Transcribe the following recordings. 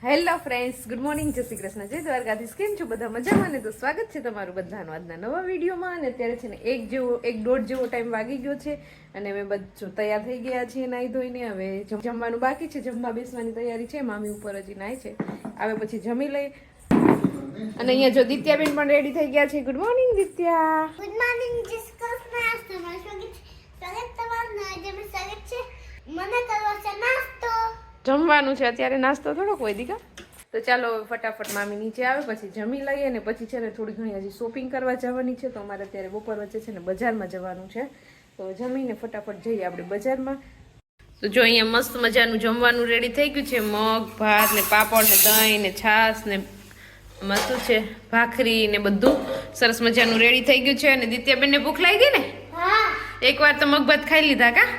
Hello friends, good morning, જય શ્રી કૃષ્ણ, જય દ્વારકાધીશ. કેમ છો બધા? મજામાં ને? તો સ્વાગત છે તમારું બધાનું આજના નવા વિડીયોમાં. અને અત્યારે છે ને 1:30 જેવો ટાઈમ વાગી ગયો છે અને અમે બધું તૈયાર થઈ ગયા છીએ નાહી ધોઈને. હવે જમવાનું બાકી છે, જમવા બેસવાની તૈયારી છે. મામી ઉપર હજી નાય છે, આવે પછી જમી લઈ. અને અહીંયા જો દિત્યાબેન પણ રેડી થઈ ગયા છે. Good morning Ditya. Good morning, જય શ્રી કૃષ્ણ. તમારું સ્વાગત તમારું આજે સ્વાગત છે. મને કરવો છે નાસ્તો. જમવાનું છે અત્યારે, નાસ્તો થોડોક હોય દીકા. તો ચાલો ફટાફટ મામી નીચે આવે પછી જમી લઈએ અને પછી છે ને થોડી ઘણી હજી શોપિંગ કરવા જવાની છે. તો અમારે અત્યારે બપોર વચ્ચે છે ને બજારમાં જવાનું છે. તો જમીને ફટાફટ જઈએ આપણે બજારમાં. તો જો અહીંયા મસ્ત મજાનું જમવાનું રેડી થઈ ગયું છે. મગ, ભાત ને પાપડ ને દહીં ને છાશ ને શું છે ભાખરી ને બધું સરસ મજાનું રેડી થઈ ગયું છે. અને દિત્યાબેનને ભૂખ લાગી ગઈ ને? હા, એકવાર તો મગ ભાત ખાઈ લીધા કા?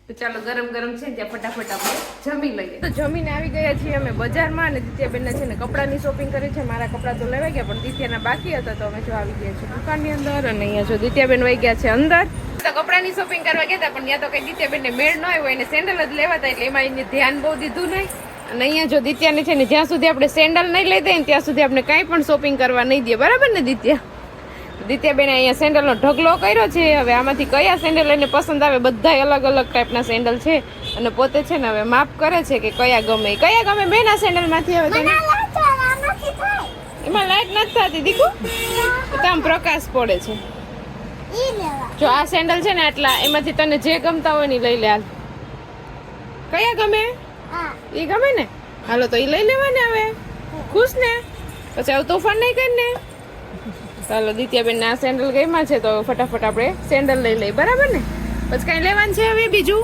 તો ચાલો ગરમ ગરમ છે ત્યાં ફટાફટ આપણે જમી લઈએ. તો જમીને આવી ગયા છીએ અમે બજારમાં અને દિત્યાબેનને છે ને કપડાની શોપિંગ કરી છે. મારા કપડાં તો લેવાઈ ગયા પણ દિત્યાના બાકી હતા તો અમે જો આવી ગયા છીએ દુકાનની અંદર. અને અહીંયા જો દિત્યાબેન વહી ગયા છે અંદર. તો કપડાની શોપિંગ કરવા ગયા હતા પણ ત્યાં તો કઈ દિત્યાબેનને મેળ ન આવ્યો, એને સેન્ડલ જ લેવા હતા એટલે એમાં એને ધ્યાન બહુ દીધું નહીં. અને અહીંયા જો દિત્યાને છે ને જ્યાં સુધી આપણે સેન્ડલ નહીં લઈ દઈએ ને ત્યાં સુધી આપણે કાંઈ પણ શોપિંગ કરવા નહીં દઈએ, બરાબર ને દિત્યા? દિત્યાબેને અહીંયા સેન્ડલનો ઢગલો કર્યો છે. હવે આમાંથી કયા સેન્ડલ એને પસંદ આવે, બધા અલગ અલગ ટાઈપના સેન્ડલ છે અને પોતે છે ને હવે માપ કરે છે કે કયા ગમે બેન આ સેન્ડલમાંથી. હવે તને એમાં લાઈટ નથી થતી દીકુ, તો આમ પ્રકાશ પડે છે. જો આ સેન્ડલ છે ને આટલા, એમાંથી તને જે ગમતા હોય ને લઈ લે. હાલ કયા ગમે એ ગમે ને? હાલો તો એ લઈ લેવાને. હવે ખુશ ને? પછી આવું તોફાન નહીં કરી ને. ચાલો દિત્યાબેન આ સેન્ડલ ગઈમાં છે તો ફટાફટ આપણે સેન્ડલ લઈ લઈએ, બરાબર ને? પછી કઈ લેવાનું છે હવે બીજું?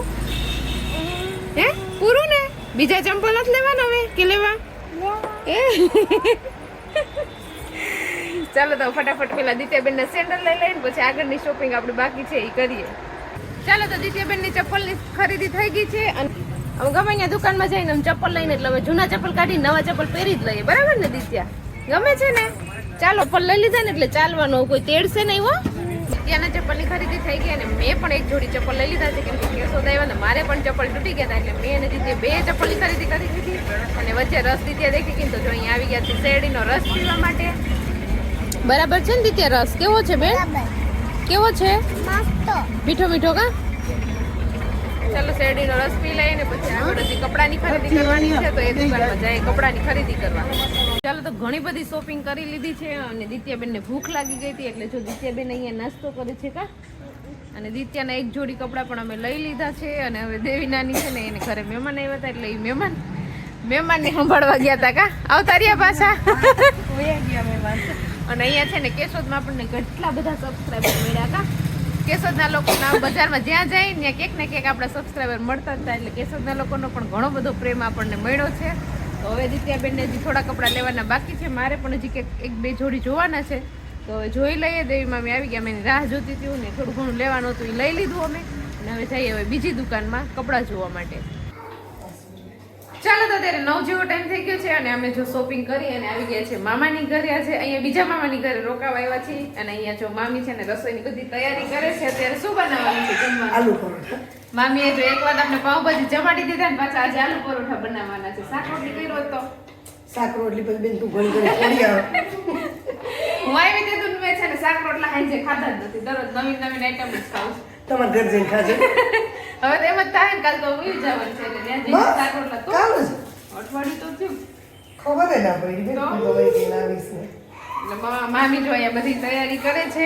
હે પૂરું ને? બીજા ચંપલ નથી લેવાના હવે કે લેવા? ચાલો તો ફટાફટ પેલા દિત્યાબેનને સેન્ડલ લઈ લઈને પછી આગળની શોપિંગ આપણે બાકી છે એ કરીએ. ચાલો તો દિત્યાબેનની ચપ્પલની ખરીદી થઈ ગઈ છે અને અમે ગમે ત્યાં દુકાનમાં જઈને અમે ચપ્પલ લઈને એટલે હવે જૂના ચપ્પલ કાઢી નવા ચપ્પલ પહેરી જ લઈએ, બરાબર ને દિત્યા? ગમે છે ને? ચાલો ચપ્પલ લઈ લીધા ને એટલે ચાલવાનું કોઈ તેડશે નહીં હો. ત્યાંના ચપ્પલની ખરીદી થઈ ગઈ અને મેં પણ એક જોડી ચપ્પલ લઈ લીધા છે કેમ કે કેશોદ આવ્યા ને મારે પણ ચપ્પલ તૂટી ગયા હતા એટલે મેં અને દિત્યા બે ચપ્પલની ખરીદી કરી દીધી. અને વચ્ચે રસ દિત્યા દેખી ગઈ તો જો અહીંયા આવી ગયા છે શેરડીનો રસ પીવા માટે. બરાબર છે ને દિત્યા? રસ કેવો છે બેન? કેવો છે? મીઠો મીઠો કા? ચાલો શેરડીનો રસ પી લઈએ ને પછી આગળ હજી કપડાની ખરીદી કરવાની છે તો એ દુકાનમાં જાય કપડાની ખરીદી કરવા. ચાલો તો ઘણી બધી શોપિંગ કરી લીધી છે અને દિત્યાબેનને ભૂખ લાગી ગઈ હતી એટલે જો દિત્યાબેન અહીંયા નાસ્તો કરે છે કા. અને દિત્યાના એક જોડી કપડાં પણ અમે લઈ લીધા છે. અને હવે દેવી નાની છે ને એને ઘરે મહેમાન આવ્યા હતા એટલે એ મહેમાનને સંભાળવા ગયા હતા કા. આવતા રહ્યા પાછા. અને અહીંયા છે ને કેશોદમાં આપણને કેટલા બધા સબસ્ક્રાઈબર મળ્યા કા. કેશોદના લોકોના બજારમાં જ્યાં જાય ત્યાં ક્યાંક ને ક્યાંક આપણા સબસ્ક્રાઈબર મળતા હતા એટલે કેશોદના લોકોનો પણ ઘણો બધો પ્રેમ આપણને મળ્યો છે. તો હવે દિત્યાબેનને હજી થોડા કપડાં લેવાના બાકી છે. મારે પણ હજી એક બે જોડી જોવાના છે તો હવે જોઈ લઈએ. દેવી મામી આવી ગયા, મેં રાહ જોતી હતી ને થોડું ઘણું લેવાનું હતું એ લઈ લીધું અમે. અને હવે જઈએ હવે બીજી દુકાનમાં કપડાં જોવા માટે. ચાલો તો અત્યારે 9 જેવો ટાઈમ થઈ ગયો છે અને અમે જો શોપિંગ કરી અને આવી ગયા છે મામાની ઘરે. આજે અહીંયા બીજા મામાની ઘરે રોકાવા આવ્યા છીએ અને અહીંયા જો મામી છે ને રસોઈની બધી તૈયારી કરે છે. અત્યારે શું બનાવવાનું છે જમવાનું? આલુ પરોઠા. મામીએ જો એકવાર આપણે પાવભાજી જમાડી દીધા ને પાછા આજે આલુ પરોઠા બનાવવાના છે. શાક રોટલી કર્યો તો શાક રોટલી પછી બેન તું ઘણી ઘણી પડી આવે. હું આવી દીધું મેં છે ને શાક રોટલા હાંજે ખાધા જ નથી. દરરોજ નવીન નવીન આઈટમ જ ખાઉં. તમાર ઘર જઈને ખાજે. હવે તો એમ જ થાય ને કાલ તો ઉઈ જવાનું છે એટલે ત્યાં જઈને શાક રોટલા તો કાલ જ અઠવાડિયું તો થયું ખબર જ ના પડી બેન તું દવાઈ લઈને આવીશ ને. એટલે મામી જો અહીંયા બધી તૈયારી કરે છે.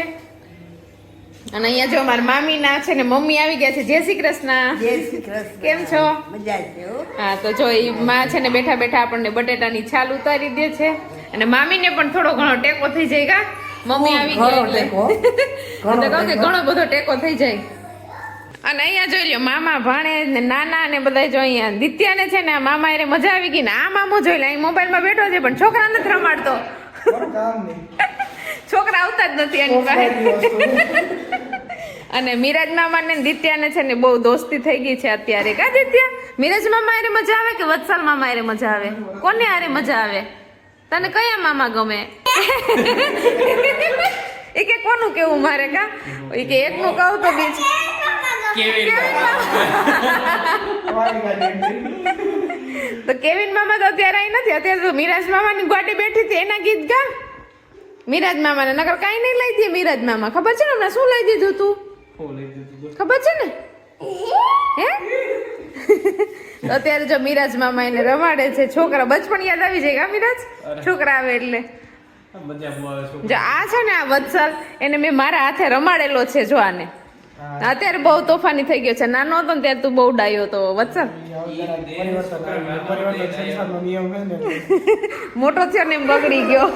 અને અહીંયા જો અમારા મામી ના છે ને મમ્મી આવી ગયા છે. જય શ્રી કૃષ્ણ. જય શ્રી કૃષ્ણ. કેમ છો? મજા આવી હો. હા તો જો એ માં છે ને બેઠા બેઠા આપણને બટેટાની છાલ ઉતારી દે છે અને મામીને પણ થોડો ઘણો ટેકો થઈ જાય કા. મમ્મી આવી ગયા એટલે કહું કે ઘણો બધો ટેકો થઈ જાય. અને અહીંયા જોઈ લ્યો મામા ભાણે ને નાના ને બધા જો અહીંયા દિત્યાને છે ને આ મામા એને મજા આવી ગઈ ને આ મામો જોઈ લે અહીં મોબાઈલમાં બેઠો છે પણ છોકરા નથી રમાડતો. છોકરા આવતા જ નથી એની પાસે. અને મિરાજ મામા ને દિત્યાને છે ને બહુ દોસ્તી થઈ ગઈ છે અત્યારે કા દિત્યા? મિરાજ મામા હારે મજા આવે કે વત્સલ મામા હારે મજા આવે? કોને હારે મજા આવે? તને કયા મામા ગમે? એ કે કોનું કેવું મારે કા? એ કે એકનું કહું તો બીજું તો કેવિન મામા તો અત્યારે અહીં નથી, અત્યારે તો મિરાજ મામાની ગાડી બેઠી હતી એના ગીત ગા. મિરાજ મામાને નકર કાંઈ નહીં લઈ દે. મિરાજ મામા ખબર છે ને હમણાં શું લઈ દીધું તું? ખબર છે ને? હે તો અત્યારે જો મિરાજ મામા એને રમાડે છે. છોકરા બચપન યાદ આવી જાય કા મિરાજ? છોકરા આવે એટલે જો આ છે ને આ વત્સલ એને મેં મારા હાથે રમાડેલો છે. જો આને અત્યારે બહુ તોફાની થઈ ગયો છે. નાનો હતો ને ત્યારે તું બહુ ડાયો હતો વત્સલ. મોટો થયો ને એમ બગડી ગયો.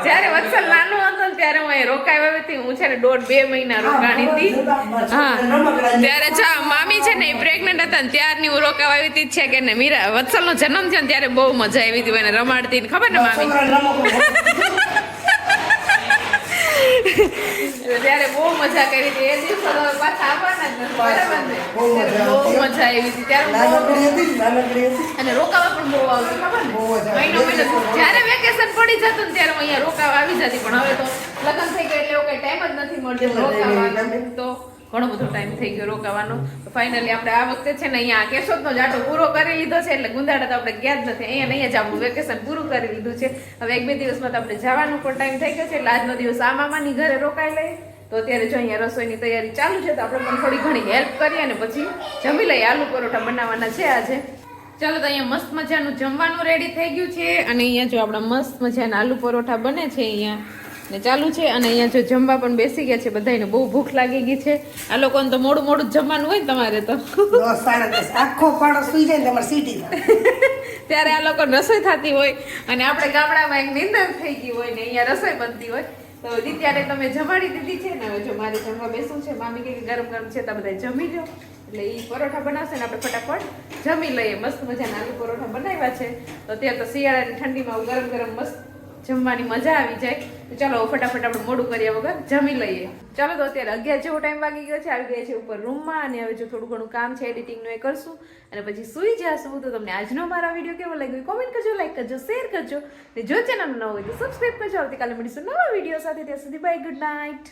જયારે વત્સલ નાનો હતો ને ત્યારે હું અહીં રોકાઈ હતી. હું છે ને 1.5-2 મહિના રોકાણી હતી. હા ત્યારે જા મામી છે ને એ પ્રેગ્નન્ટ હતા ને ત્યારની હું રોકાવા આવી હતી છે કે ને મીરા વત્સલ નો જન્મ થયો ને ત્યારે બહુ મજા આવી હતી એને રમાડતી ને ખબર ને મામી. ત્યારે બહુ મજા કરી હતી. એ દિવસો પાછા આવવાના જ નથી બરાબર ને? બહુ મજા આવી હતી ત્યારે અને રોકાવા પણ બહુ આવતી ખબર ને? મહિનો જયારે વેકેશન પડી જતું ને ત્યારે હું અહીંયા રોકાવા આવી જતી. પણ હવે તો લગ્ન થઈ ગયું એટલે એવો કઈ ટાઈમ જ નથી મળતો રોકાવાનો. તો ઘણો બધો ટાઈમ થઈ ગયો રોકાવાનો. તો ફાઇનલી આપણે આ વખતે છે ને અહીંયા કેશોદનો જાટો પૂરો કરી લીધો છે. એટલે ગુંદાડા તો આપણે ગયા જ નથી. અહીંયા જ આપણું વેકેશન પૂરું કરી લીધું છે. હવે 1-2 દિવસમાં તો આપણે જવાનું પણ ટાઈમ થઈ ગયો છે. એટલે આજનો દિવસ આ મામાની ઘરે રોકાઈ લઈએ. તો અત્યારે જો અહીંયા રસોઈની તૈયારી ચાલુ છે. તો આપણે પણ થોડી ઘણી હેલ્પ કરીએ અને પછી જમી લઈએ. આલુ પરોઠા બનાવવાના છે આજે. ચાલો તો અહીંયા મસ્ત મજાનું જમવાનું રેડી થઈ ગયું છે. અને અહીંયા જો આપણા મસ્ત મજાના આલુ પરોઠા બને છે અહીંયા ને ચાલુ છે. અને અહીંયા જો જમવા પણ બેસી ગયા છે. બધાને બહુ ભૂખ લાગી ગઈ છે. આ લોકોને તો મોડું મોડું જમવાનું હોય ને તમારે તો આખો પાડો સુઈ જાય ને તમારે સીટી ત્યારે આ લોકો રસોઈ થતી હોય અને આપણે ગામડામાં એક નિંદર થઈ ગઈ હોય ને અહીંયા રસોઈ બનતી હોય. તો ત્યારે તમે જમાડી દીધી છે ને. હવે જો મારે જમવા બેસવું છે. મામી કે ગરમ ગરમ છે તો બધા જમી લો. એટલે એ પરોઠા બનાવશે ને આપણે ફટાફટ જમી લઈએ. મસ્ત મજાના આલુ પરોઠા બનાવ્યા છે. તો અત્યારે તો શિયાળાની ઠંડીમાં ગરમ ગરમ મસ્ત જમવાની મજા આવી જાય. તો ચાલો ફટાફટ આપણે મોડું કર્યા વગર જમી લઈએ. ચાલો તો અત્યારે 11 જેવો ટાઈમ વાગી ગયો છે. આવી ગયા છે ઉપર રૂમમાં અને હવે જો થોડું ઘણું કામ છે એડિટિંગનું એ કરશું અને પછી સૂઈ જશું. તો તમને આજનો મારા વિડીયો કેવો લાગ્યો કોમેન્ટ કરજો, લાઈક કરજો, શેર કરજો. અને જો ચેનલ ન હોય તો સબસ્ક્રાઈબ કરજો. આવતીકાલે મળીશું નવા વિડીયો સાથે. ત્યાં સુધી બાય, ગુડ નાઇટ.